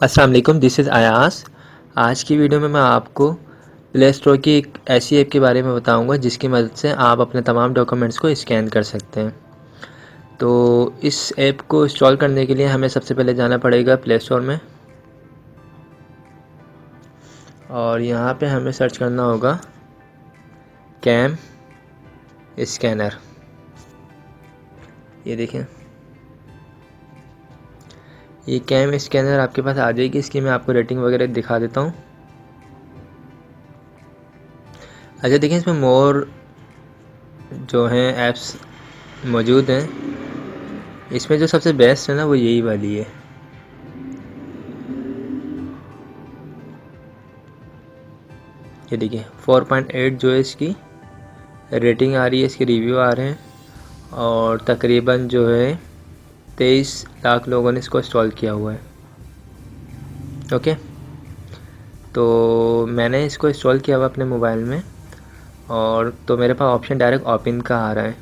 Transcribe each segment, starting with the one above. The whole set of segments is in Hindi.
अस्सलाम वालेकुम, दिस इज़ अयास। आज की वीडियो में मैं आपको प्ले स्टोर की एक ऐसी ऐप के बारे में बताऊंगा जिसकी मदद से आप अपने तमाम डॉक्यूमेंट्स को स्कैन कर सकते हैं। तो इस ऐप को इंस्टॉल करने के लिए हमें सबसे पहले जाना पड़ेगा प्ले स्टोर में और यहाँ पे हमें सर्च करना होगा कैम स्कैनर। ये देखें, ये कैम स्कैनर आपके पास आ जाएगी। इसकी मैं आपको रेटिंग वगैरह दिखा देता हूँ। अच्छा देखें, इसमें मोर जो हैं ऐप्स मौजूद हैं। इसमें जो सबसे बेस्ट है ना वो यही वाली है। ये देखिए 4.8 जो है इसकी रेटिंग आ रही है, इसके रिव्यू आ रहे हैं और तकरीबन जो है 23 लाख लोगों ने इसको इंस्टॉल किया हुआ है। ओके, तो मैंने इसको इंस्टॉल किया हुआ अपने मोबाइल में और तो मेरे पास ऑप्शन डायरेक्ट ओपन का आ रहा है।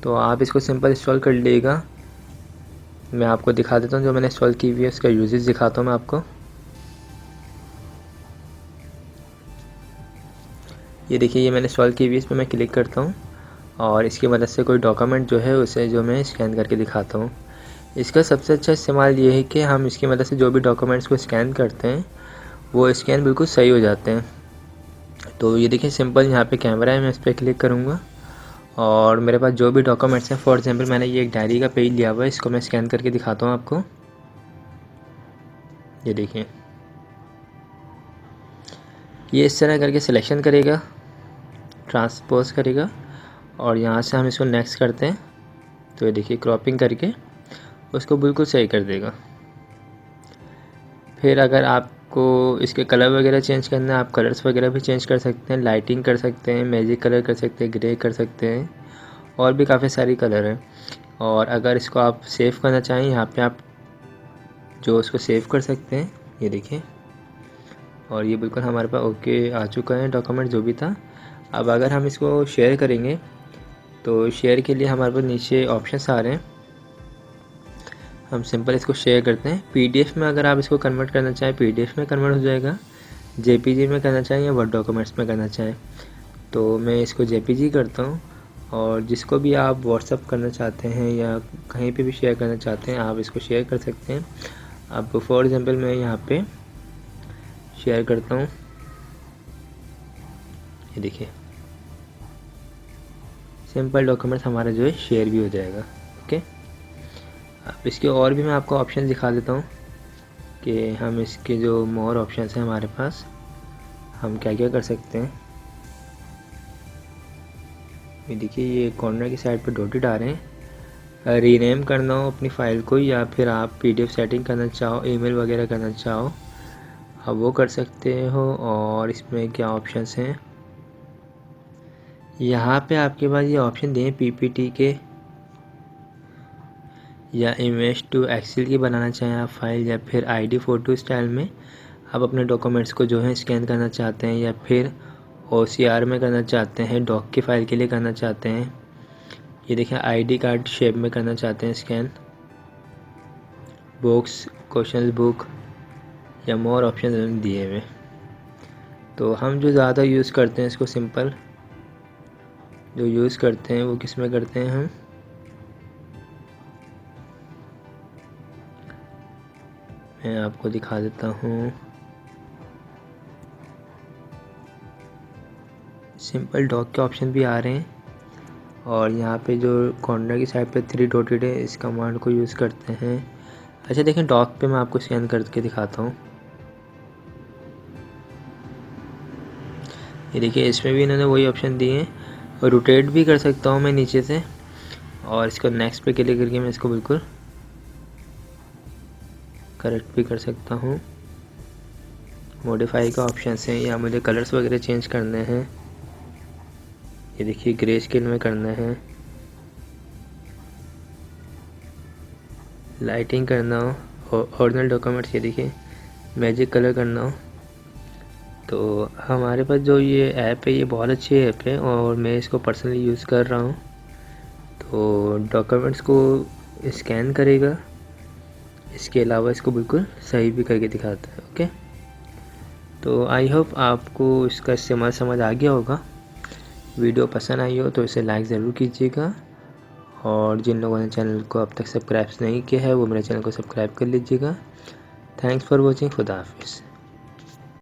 तो आप इसको सिंपल इंस्टॉल कर लीजिएगा। मैं आपको दिखा देता हूँ जो मैंने इंस्टॉल की हुई है, उसका यूजेस दिखाता हूँ मैं आपको। ये देखिए, ये मैंने इंस्टॉल की हुई है, इस पर मैं क्लिक करता हूँ और इसकी मदद से कोई डॉक्यूमेंट जो है उसे जो मैं स्कैन करके दिखाता हूँ। इसका सबसे अच्छा इस्तेमाल ये है कि हम इसकी मदद से जो भी डॉक्यूमेंट्स को स्कैन करते हैं वो स्कैन बिल्कुल सही हो जाते हैं। तो ये देखिए सिंपल, यहाँ पे कैमरा है, मैं इस पर क्लिक करूँगा और मेरे पास जो भी डॉक्यूमेंट्स हैं, फॉर एग्जांपल मैंने ये एक डायरी का पेज लिया हुआ है, इसको मैं स्कैन करके दिखाता हूँ आपको। ये देखिए, ये इस तरह करके सिलेक्शन करेगा, ट्रांसपोज करेगा और यहाँ से हम इसको नेक्स्ट करते हैं तो ये देखिए क्रॉपिंग करके उसको बिल्कुल सही कर देगा। फिर अगर आपको इसके कलर वगैरह चेंज करना है, आप कलर्स वगैरह भी चेंज कर सकते हैं, लाइटिंग कर सकते हैं, मैजिक कलर कर सकते हैं, ग्रे कर सकते हैं और भी काफ़ी सारी कलर हैं। और अगर इसको आप सेव करना चाहें, यहाँ पे आप जो उसको सेव कर सकते हैं। ये देखिए, और ये बिल्कुल हमारे पास ओके आ चुका है डॉक्यूमेंट जो भी था। अब अगर हम इसको शेयर करेंगे तो शेयर के लिए हमारे पास नीचे ऑप्शंस आ रहे हैं। हम सिंपल इसको शेयर करते हैं। पीडीएफ में अगर आप इसको कन्वर्ट करना चाहें, पीडीएफ में कन्वर्ट हो जाएगा। जेपीजी में करना चाहें या वर्ड डॉक्यूमेंट्स में करना चाहें, तो मैं इसको जेपीजी करता हूँ। और जिसको भी आप व्हाट्सअप करना चाहते हैं या कहीं पे भी शेयर करना चाहते हैं, आप इसको शेयर कर सकते हैं। अब फॉर एग्जांपल मैं यहाँ पे शेयर करता हूँ। ये देखिए, सिंपल डॉक्यूमेंट्स हमारा जो है शेयर भी हो जाएगा। ओके, अब इसके और भी मैं आपको ऑप्शन दिखा देता हूँ कि हम इसके जो मोर ऑप्शंस हैं हमारे पास, हम क्या क्या कर सकते हैं। ये देखिए, ये कॉर्नर की साइड पर डॉटेड आ रहे हैं। रीनेम करना हो अपनी फ़ाइल को या फिर आप पीडीएफ सेटिंग करना चाहो, ईमेल वगैरह करना चाहो, आप वो कर सकते हो। और इसमें क्या ऑप्शंस हैं, यहाँ पे आपके पास ये ऑप्शन दिए पीपीटी के या इमेज टू एक्सेल की बनाना चाहें आप फाइल, या फिर आईडी फ़ोटो स्टाइल में आप अपने डॉक्यूमेंट्स को जो है स्कैन करना चाहते हैं, या फिर ओसीआर में करना चाहते हैं, डॉक की फ़ाइल के लिए करना चाहते हैं। ये देखें, आईडी कार्ड शेप में करना चाहते हैं स्कैन, बॉक्स, क्वेश्चन बुक या मोर ऑप्शन दिए हुए। तो हम जो ज़्यादा यूज़ करते हैं इसको, सिंपल जो यूज़ करते हैं वो किस में करते हैं, हम मैं आपको दिखा देता हूँ। सिंपल डॉक के ऑप्शन भी आ रहे हैं और यहाँ पे जो कॉर्नर की साइड पे 3 डॉटेड है, इस कमांड को यूज़ करते हैं। अच्छा देखें, डॉक पे मैं आपको स्कैन करके दिखाता हूँ। ये देखिए, इसमें भी इन्होंने वही ऑप्शन दिए हैं और रोटेट भी कर सकता हूँ मैं नीचे से, और इसको नेक्स्ट पे क्लिक करके मैं इसको बिल्कुल करेक्ट भी कर सकता हूँ। मॉडिफाई का ऑप्शन है, या मुझे कलर्स वगैरह चेंज करने हैं। ये देखिए, ग्रे स्केल में करना है, लाइटिंग करना हो, ओरिजिनल डॉक्यूमेंट्स, ये देखिए मैजिक कलर करना हो। तो हमारे पास जो ये ऐप है ये बहुत अच्छी ऐप है और मैं इसको पर्सनली यूज़ कर रहा हूँ। तो डॉक्यूमेंट्स को स्कैन करेगा इसके अलावा इसको बिल्कुल सही भी करके दिखाता है। ओके, तो आई होप आपको इसका इस्तेमाल समझ आ गया होगा। वीडियो पसंद आई हो तो इसे लाइक ज़रूर कीजिएगा, और जिन लोगों ने चैनल को अब तक सब्सक्राइब नहीं किया है वो मेरे चैनल को सब्सक्राइब कर लीजिएगा। Thanks for watching. खुदा हाफिज़।